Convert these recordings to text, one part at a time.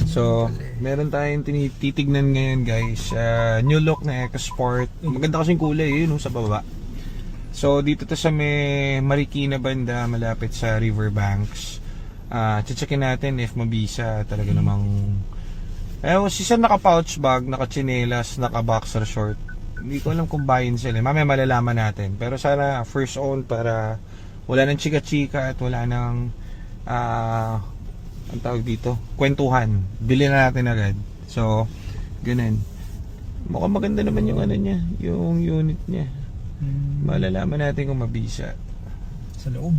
So, meron tayong titignan ngayon guys. New look na EcoSport. Maganda kasing kulay yun sa baba. So, dito to sa may Marikina banda, malapit sa Riverbanks. Checkin natin if mabisa talaga namang si sir naka-pouch bag, naka-chinelas, naka-boxer short. Hindi ko alam kung buy-in sila. Mamaya malalaman natin. Pero sana first own para wala nang chika-chika at wala nang ang tawag dito, kwentuhan. Bili na natin agad. So, ganun. Mukhang maganda naman yung ano niya, yung unit niya. Malalaman natin kung mabisa. Sa loob.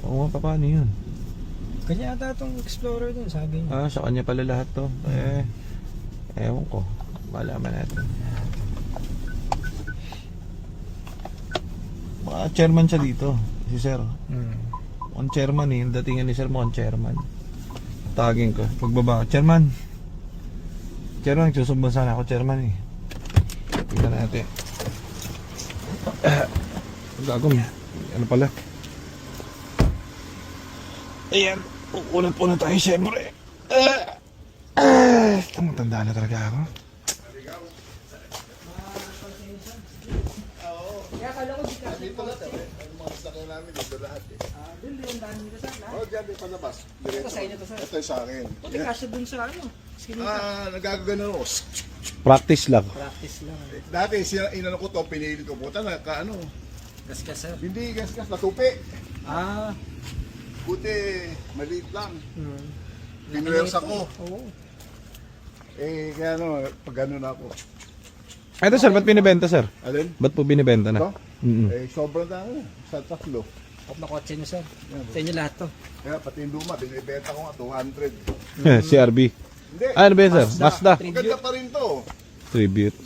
Oo nga, paano yun? Kanya ata itong Explorer dun, sabi niya. Sa kanya pala lahat to. Ewan ko. Malaman natin. Baka chairman siya dito, si sir. Ang chairman yung datingan ni sir mo ang chairman. Tagin ko, pagbaba, chairman. Chairman, susumban sana ako chairman Tingnan natin. Gagawin. Ano pala? Ayan, uunat po na tayo siyempre. Tanda na talaga ako. Kaya kala ko Dito na tayo. Ang mga sakay namin dito lahat Doon din ang dami nito sa lahat. Diyan din palabas. Ito sa inyo to sir. Ito yung sa akin. Puti kasya dun sa ano. Skinita. Nagagano ako. Practice lang. Practice lang. Dati inano ko to, pinili ko puta na kaano. Gasgas sir. Hindi gas natupi. Buti maliit lang. Pinuwersa ko. Oo. Kaya pag ano na ako. Ito sir, ba't binibenta sir? Alin? Ba't po binibenta na? Ito? Mm-mm. Sobrang dami. Sa tatlo. Top na kotse niyo sir. Sa inyo lahat to. Kaya pati yung luma, binibenta ko nga 200. CRB. Hindi. Ano ba yun sir? Mazda. Maganda pa rin to. Tribute.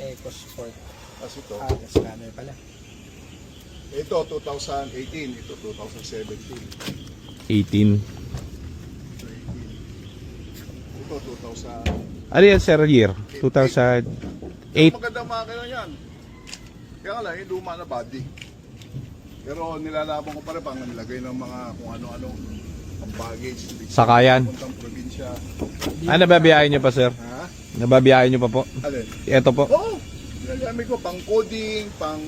EcoSport. Kasi ito. Scanner pala. Ito 2018. Ito 2017. 18. Ito 2000. Ano yan sir year? 2008. Magandang makina yan. Kaya nga lang, yung luma na body. Pero nilalaban ko pa rin pang nilagay ng mga kung ano-ano ang baggage. Sakayan. Puntang probinsya. Nababiyahin nyo pa sir? Ha? Nababiyahin nyo pa po? Alin? Ito po. Oo! Ginagamit ko pang coding, pang...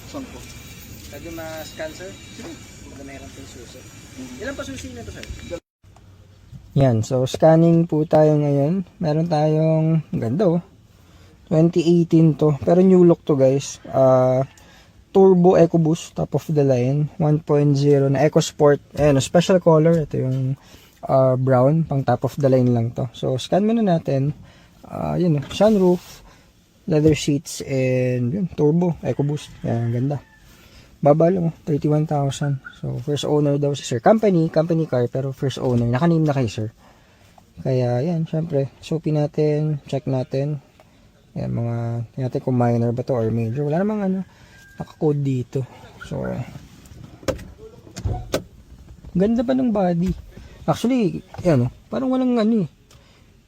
Saan ko? Lagi ma-scan sir? Huwag na meron itong susi. Ilan pa susi na to sir? Yan, so scanning po tayo ngayon. Meron tayong ganda 2018 to. Pero new look to guys. Turbo EcoBoost, top of the line. 1.0 na EcoSport. Ayan, special color. Ito yung brown, pang top of the line lang to. So scan muna natin. Yun, sunroof, leather seats, and yun, turbo EcoBoost. Yan, ganda. Baba lang 31,000. So first owner daw si sir. Company car pero first owner. Naka-name na kay sir. Kaya yan, syempre, SOP natin, check natin. Yan, tingnan natin kung minor ba to or major. Wala namang naka-code dito. So ganda pa ng body. Actually, yan parang walang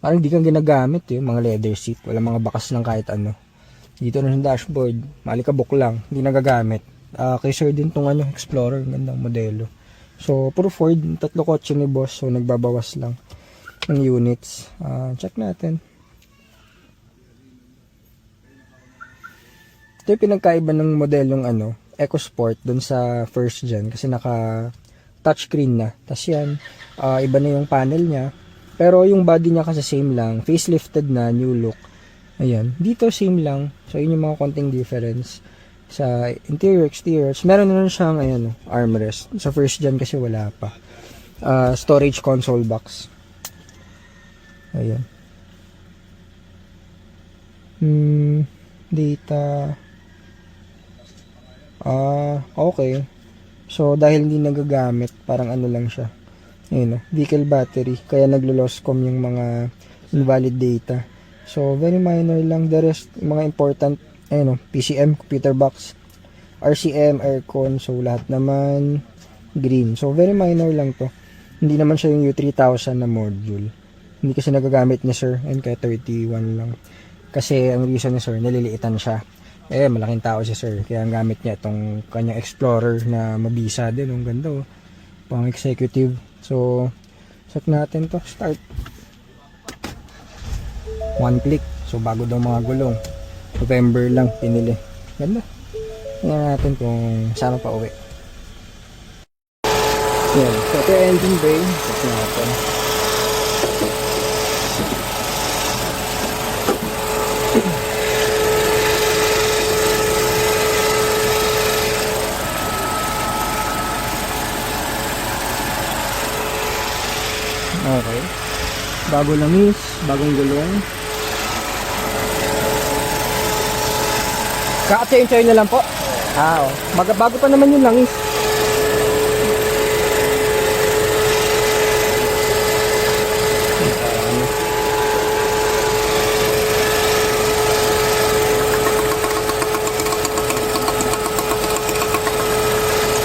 parang hindi kang ginagamit mga leather seat. Walang mga bakas ng kahit ano. Dito na sa dashboard, malikabok lang, hindi nagagamit. Kay sir din tong Explorer, gandang modelo. So puro Ford, tatlo kotse ni boss, so nagbabawas lang ng units. Check natin. Ito yung pinagkaiba ng modelong EcoSport dun sa first gen kasi naka touchscreen na. Tas yan, iba na yung panel niya. Pero yung body niya kasi same lang, facelifted na, new look. Ayan, dito same lang. So yun yung mga konting difference. Sa interior, exterior, meron na siyang armrest. Sa first gen kasi wala pa. Storage console box. Ayan. Data. Okay. So dahil hindi nagagamit, parang lang siya. Ayun, vehicle battery. Kaya naglo-lost com yung mga invalid data. So very minor lang. The rest, mga important PCM, computer box, RCM, aircon, so lahat naman green. So very minor lang to. Hindi naman siya yung U3000 na module. Hindi kasi nagagamit ni sir, and kaya 31 lang. Kasi ang reason ni sir, naliliitan siya. Malaking tao si sir, kaya ang gamit niya itong kanyang Explorer na mabisa din, ang ganda pang executive. So, check natin to. Start. One click. So, bago daw mga gulong. November lang pinili. Ganda. Tingnan natin kung saan pa uwi. Yan. So, ito yung engine bay. Check natin. Okay. Bago langis, bagong gulong. Kaka-change oil na lang po. Oh. Bago pa naman yung langis.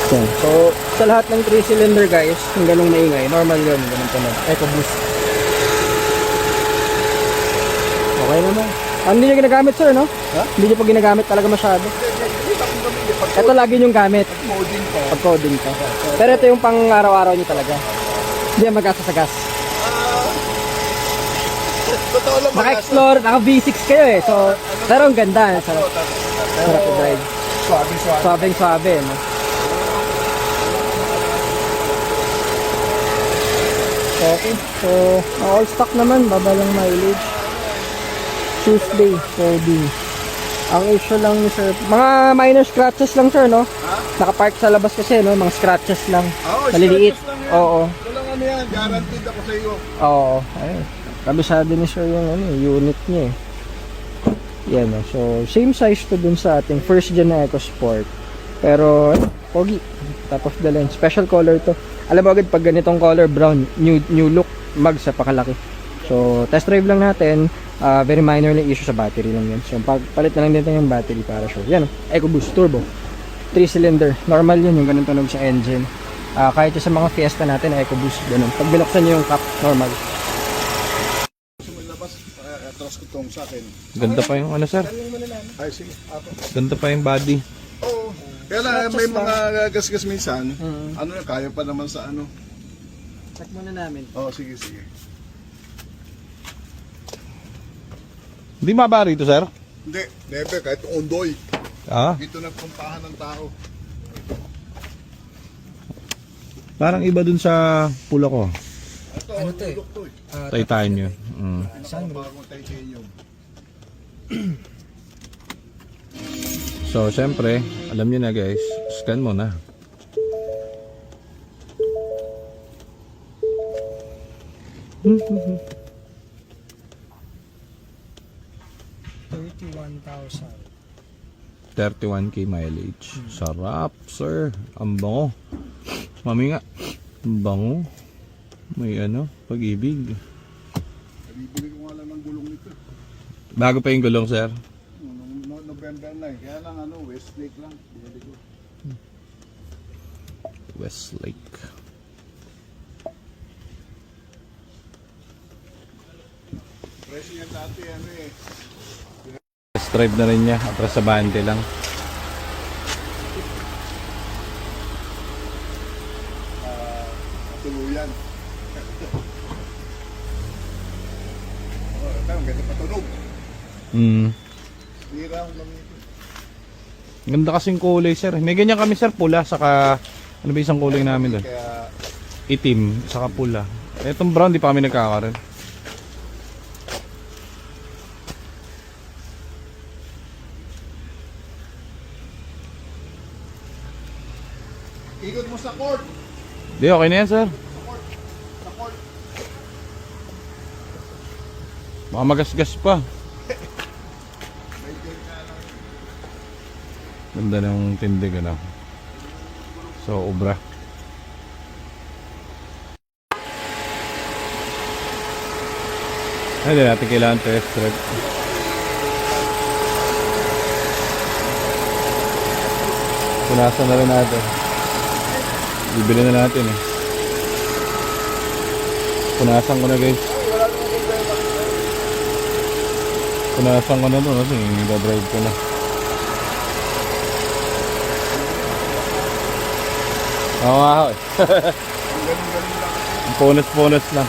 Yan. So, sa lahat ng 3-cylinder guys, yung ganung maingay, normal yun, ganun tunog. EcoBoost. Okay naman. Hindi nyo ginagamit sir, no? Ha? Hindi nyo pa ginagamit talaga masyado. Ito lagi yung gamit. Moding pa. Pag coding pa. Pero ito yung pang araw-araw nyo talaga. Hindi yan mag-asa sa gas. Totoo lang Naka-explore, naka-V6 kayo eh. So, pero ang ganda. Sarap i-drive. Swabe. Swabing-swabe, no? Okay. So, all stock naman. Babalang mileage. Tuesday, coding. Ang issue lang ni sir, mga minor scratches lang sir, no? Nakapark sa labas kasi, no? Mga scratches lang. Maliliit. Oo. Walang ano yan, guaranteed ako sa iyo. Oo. Ayun. Kabisado ni sir yung ano, unit niya eh. Yan, no? So, same size to dun sa ating first gen na EcoSport. Pero, pogi. Top of the line. Special color to. Alam mo agad pag ganitong color, brown, new look, mag sa pakalaki. So, test drive lang natin. Very minor lang issue sa battery lang yan. So, palit na lang dito yung battery para sure. Yan, EcoBoost Turbo. 3-cylinder. Normal yun, yung ganun tunog sa engine. Kahit yung sa mga Fiesta natin, EcoBoost, ganun. Pag binuksan nyo yung cap, normal. Gusto mo ilabas, atras ko itong sa akin. Ganda pa yung ano sir. Ay, sige. Apo. Ganda pa yung body. Oo. Kaya lang, may mga gas-gas minsan. Ano na, kaya pa naman sa ano. Check muna namin. Oo, sige. Hindi mabari ito sir? Hindi, never, kahit undoy. Ah, Dito nagpuntahan ng tao. parang iba dun sa pula ko. Ito, Ano to eh? ulok to eh. Titanium. Nakapagong titanium. So, syempre, alam niyo na guys, scan mo na. $31,000. 31k mileage. Sarap, sir. Ang bango. Mami nga. Ang bango. May ano, pag-ibig. Bibili ko nga lang ng gulong nito. Bago pa yung gulong, sir. Noong November na eh. Kaya lang ano, Westlake lang. Binili ko. Westlake. Presyo yan dati ano eh. Test drive na rin niya. Atras sa bante lang. Tuluyan. Oh, ito, ang ganda patunog. Hira ang lang ito. Ganda kasing kulay, sir. May ganyan kami, sir. Pula, saka ano ba isang kulay namin doon? Kaya, Itim, saka pula. Etong brown, di pa kami nagkakaroon. ikot mo sa court. Di, okay na yan, sir. Sa court. Baka magasgas pa. Ganda ng tindig, ano. So, obra. Ay, di natin kailangan test drive. Punasan na rin natin. Bibili na natin eh. Punasan ko na guys. Punasan ko na to kasi nag-drive ko na. Oo nga ho. Ganun lang. Bonus lang.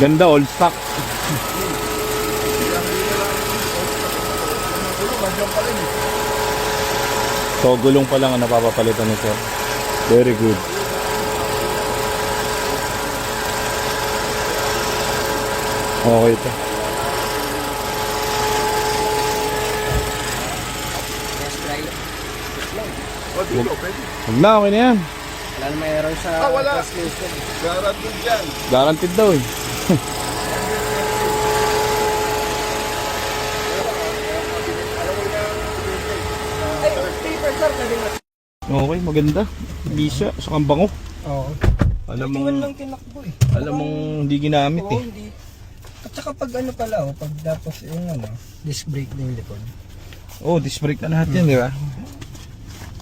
Ganda, all stock. So, gulong pa lang ang napapapalitan nito. Very good. Okay ito. Test drive. O, dito, pwede. Huwag na, okay na yan. Wala na may error sa Wala. translation. Guaranteed yan. Guaranteed daw eh. Ay, paper sir, pwede na. Okay, maganda. Bisa, sa kambango. Oo. Alam Hindi mong, man lang tinakbo eh. alam mong hindi ginamit Oo, eh. hindi. At saka pag ano pala, pag tapos yung disc brake na yung likod. Oh, disc brake na lahat yan, di ba?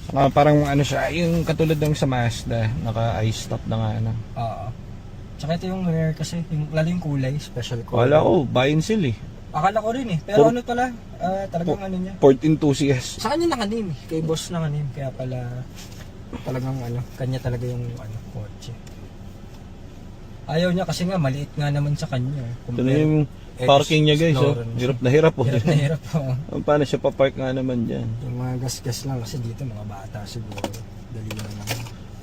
Saka parang ano siya, yung katulad ng sa Mazda, naka-ice stop na nga ano. Oo. Tsaka ito yung rare kasi, lalo yung kulay, special color. Wala ko, buy and sell eh. Akala ko rin eh. Pero Por- ano pala, talagang ano niya. 14 2CS. Sa kanya nakanim eh. Kay boss nakanim. Kaya pala, talagang kanya talaga yung kotse. Ayaw niya kasi nga, maliit nga naman sa kanya. Ito na yung parking niya guys, oh. Hirap na hirap oh. Hirap na hirap po. Paano siya pa-park nga naman dyan? Yung mga gas-gas lang kasi dito mga bata siguro. Dali na lang.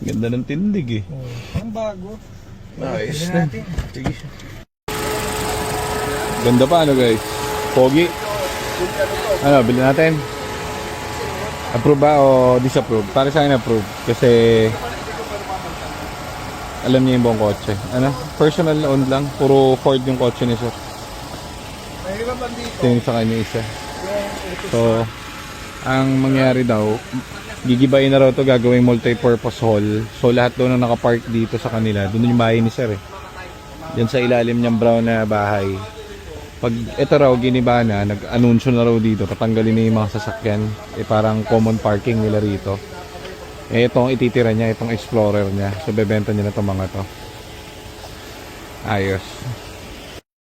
Ganda ng tindig eh. Oh, parang bago. Nice. Bilhin natin. Sige. Ganda pa ano guys? Pogi. Ano, bilhin natin? Approve ba o disapprove? Para sa akin approve. Kasi alam niya yung buong kotse. Ano? Personal owned lang. Puro Ford yung kotse ni sir. Mahirapan dito. Ito yung sa kanya isa. So, ang mangyari daw, gigibayin na raw ito, gagawing multi-purpose hall. So, lahat doon na nakapark dito sa kanila. Doon yung bahay ni sir eh. Yan sa ilalim niyang brown na bahay. Pag ito raw giniba na, nag-anunsyo na raw dito, tatanggalin na yung mga sasakyan. Parang common parking nila rito. Itong ititira niya, itong Explorer niya. So, bebenta niya na itong mga to. Ayos.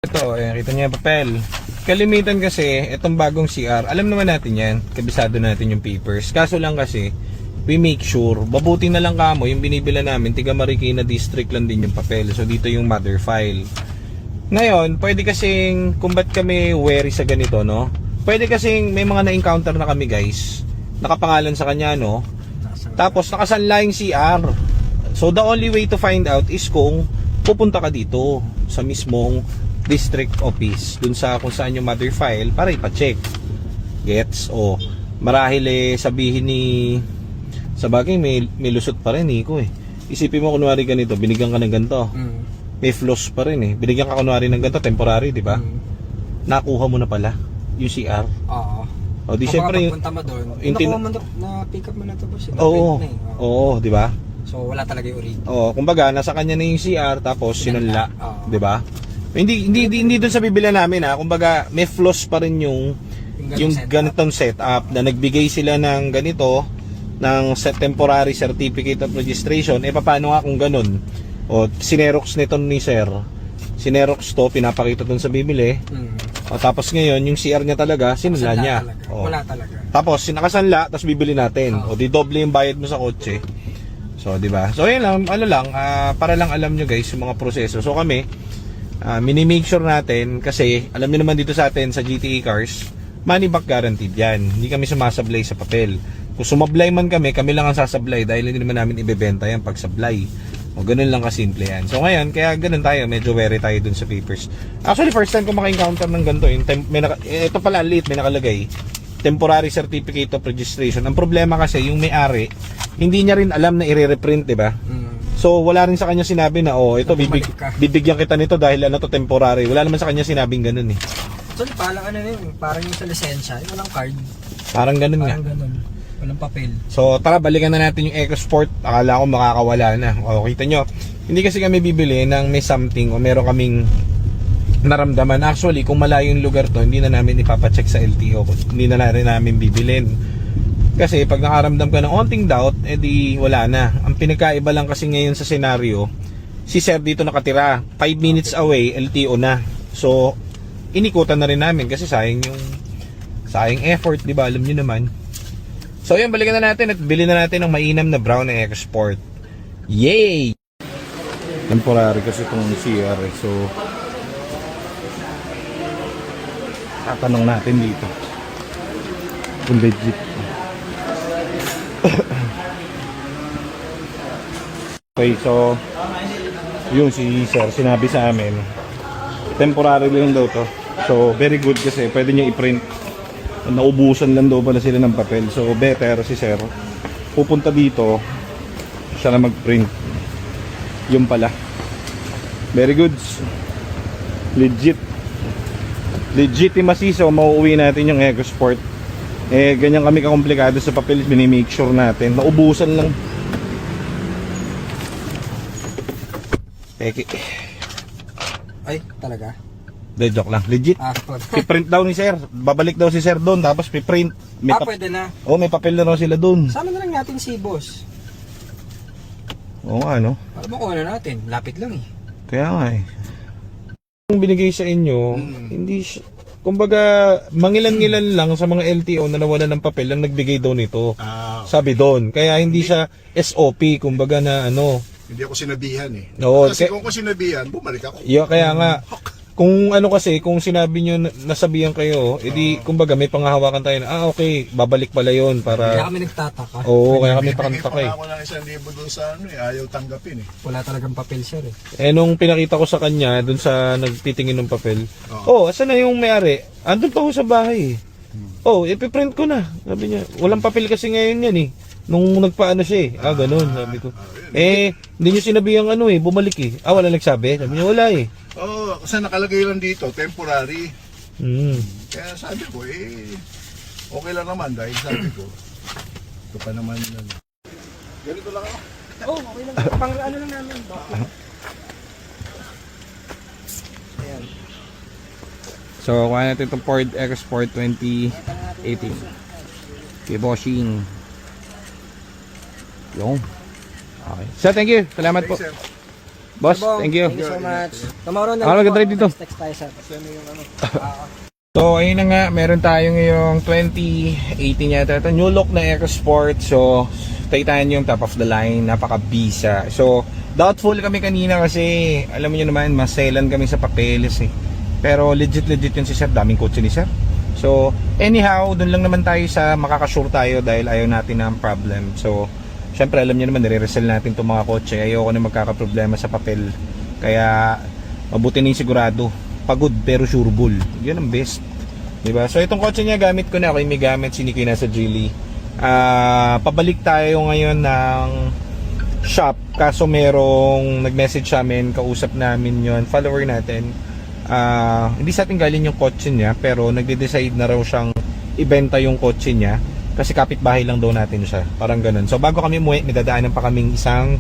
Ito, kita niya yung papel. Kalimitan kasi, itong bagong CR, alam naman natin yan. Kabisado natin yung papers. Kaso lang kasi, we make sure, babuti na lang kamo, yung binibila namin, tiga Marikina District lang din yung papel. So, dito yung mother file. Ngayon, pwede kasing, kung ba't kami wary sa ganito, no? Pwede kasing, may mga na-encounter na kami guys, nakapangalan sa kanya, no? Tapos, nakasanla yung CR. So, the only way to find out is kung pupunta ka dito sa mismong district office, dun sa kung saan yung mother file, para ipacheck. Gets? O, marahil sabihin ni, sa bagay, may lusot pa rin, Nico eh. Isipin mo, kunwari ganito, binigyan ka ng ganito. May flaws pa rin eh. Binigyan ka kunwari ng ganito, temporary, di ba? Nakuha mo na pala yung CR. Oo. O di syempre pagpunta mo doon, nakuha mo na pick up mo na ito boss. Oo. Oo, di ba? So wala talaga yung original. Oo, kumbaga nasa kanya na yung CR tapos sinunla, Oo. 'di ba? Hindi doon sa bibila namin ha. Kumbaga may flaws pa rin yung ganitong setup na nagbigay sila ng ganito ng temporary certificate of registration. Paano nga kung ganun? O sinerox nito ni sir. Sinerox to, pinapakita doon sa bibili. O tapos ngayon yung CR niya talaga sinunla niya. O. Wala talaga. Tapos sinakasanla, tapos bibili natin. O di doble yung bayad mo sa kotse. So, di ba? So, yun lang, para lang alam nyo guys yung mga proseso. So, kami, mini-make sure natin kasi alam niyo naman dito sa atin sa GTE cars, money back guaranteed yan. Hindi kami sumasablay sa papel. Kung sumablay man kami lang ang sasablay dahil hindi naman namin ibebenta yan pag sablay. O, ganun lang kasimple yan. So, ngayon, kaya ganun tayo, medyo wary tayo dun sa papers. Actually, first time ko maka-encounter ng ganito. Ito pala, late, may nakalagay. Temporary certificate of registration. Ang problema kasi, yung may-ari, hindi niya rin alam na i-reprint, di ba? So, wala rin sa kanya sinabi na, ito, bibigyan kita nito dahil to temporary. Wala naman sa kanya sinabing ganun eh. So, parang yung sa lisensya, yung walang card. Parang ganun nga. Parang ganun. Walang papel. So, tara, balikan na natin yung EcoSport. Akala ko makakawala na. O, kita nyo. Hindi kasi kami bibili ng may something o meron kaming naramdaman. Actually, kung malayo yung lugar to, hindi na namin ipapacheck sa LTO. Hindi na rin namin bibilin. Kasi pag nakaramdam ka ng onting doubt, edi wala na. Ang pinagkaiba lang kasi ngayon sa senaryo, si sir dito nakatira, 5 minutes away, LTO na. So, inikutan na rin namin kasi sayang effort, di ba? Alam nyo naman. So yun, balikan na natin at bilhin na natin ng mainam na brown na EcoSport. Yay! Temporary kasi itong CR, so tatanong natin dito kung legit. Okay, so yun si sir, sinabi sa amin temporary lang daw to. So very good kasi pwede niya i-print. Naubusan lang daw pala sila ng papel. So better si sir pupunta dito siya na mag-print. Yung pala. Very good. Legitimacy. So mauuwi natin yung EcoSport. Ganyan kami kakomplikado sa papel. Minimake sure natin. Naubusan lang. Peki. Ay, talaga? De, joke lang. Legit. Piprint daw ni sir. Babalik daw si sir doon. Tapos piprint. Pwede na. May papel na raw sila doon. Sama na lang natin si boss. Oo nga, no? Para makuha na natin. Lapit lang eh. Kaya nga eh. Yung binigay sa inyo, hindi siya, kumbaga, mangilan-ngilan lang sa mga LTO na nawalan ng papel lang nagbigay daw nito. Sabi doon. Kaya hindi siya SOP, kumbaga na ano. Hindi ako sinabihan eh. Oo, Kasi kung ako sinabihan, bumalik ako. Kaya nga, kung ano kasi, kung sinabi nyo nasabihan kayo, edi kumbaga may panghahawakan tayo na, okay, babalik pala yun para... Kaya kami nagtataka. Oo, kaya kami Bibigay pakantaka eh. pa ako ng 1,000 doon sa ano eh, ayaw tanggapin eh. Wala talagang papel sir eh. Nung pinakita ko sa kanya, dun sa nagtitingin ng papel, asan na yung may-ari? Andun pa ho sa bahay eh. Ipiprint ko na. Sabi niya, walang papel kasi ngayon yan eh. Nung nagpaano siya eh. Ganun, sabi ko. Hindi nyo sinabi ang bumalik eh. Wala nagsabi. Sabi niya, wala eh. Kasi nakalagay lang dito, temporary. Mm. Kaya sabi ko, okay lang naman dahil sabi ko, ito pa naman. Ganito lang ako. Okay lang. Pang ano lang namin. Ayan. So, kuha natin itong Ford EcoSport 2018. Kiboshing. Yung. Okay. Sir, thank you. Salamat po. Sir. Boss, Bong, thank you. Thank you so much. Tomorrow na. Ako nag-drive dito. Text tayo sir. So, ayun na nga. Meron tayo ngayong 2018 yata. Ito, new look na EcoSport. So, titanium, top of the line. Napaka-bisa. So, doubtful kami kanina kasi, alam niyo naman, maselan kami sa papeles eh. Pero legit yun si sir. Daming kotse ni sir. So, anyhow, dun lang naman tayo sa makakasure tayo dahil ayaw natin ng problem. So, syempre alam niyo naman, nire-resell natin itong mga kotse. Ayoko na magkakaproblema sa papel. Kaya, mabuti na yung sigurado. Pagod pero sureball. Yun ang best. Diba? So, itong kotse niya, gamit ko na. Ako yung may gamit, sinikoy na sa Geely. Pabalik tayo ngayon ng shop. Kaso merong nag-message sa amin, kausap namin yon, follower natin. Hindi sa atin galing yung kotse niya, pero nagde-decide na raw siyang ibenta yung kotse niya. Kasi kapitbahay lang daw natin siya. Parang ganun. So bago kami umuwi, may dadaanan pa kaming isang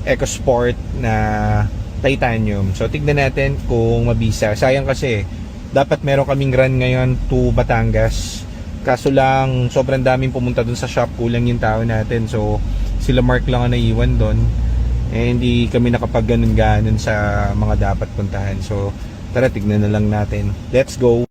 EcoSport na titanium. So tignan natin kung mabisa. Sayang kasi, dapat meron kaming run ngayon to Batangas. Kaso lang, sobrang daming pumunta dun sa shop. Kulang yung tao natin. So sila Mark lang ang naiwan dun. Hindi kami nakapag ganun sa mga dapat puntahan. So tara, tignan na lang natin. Let's go!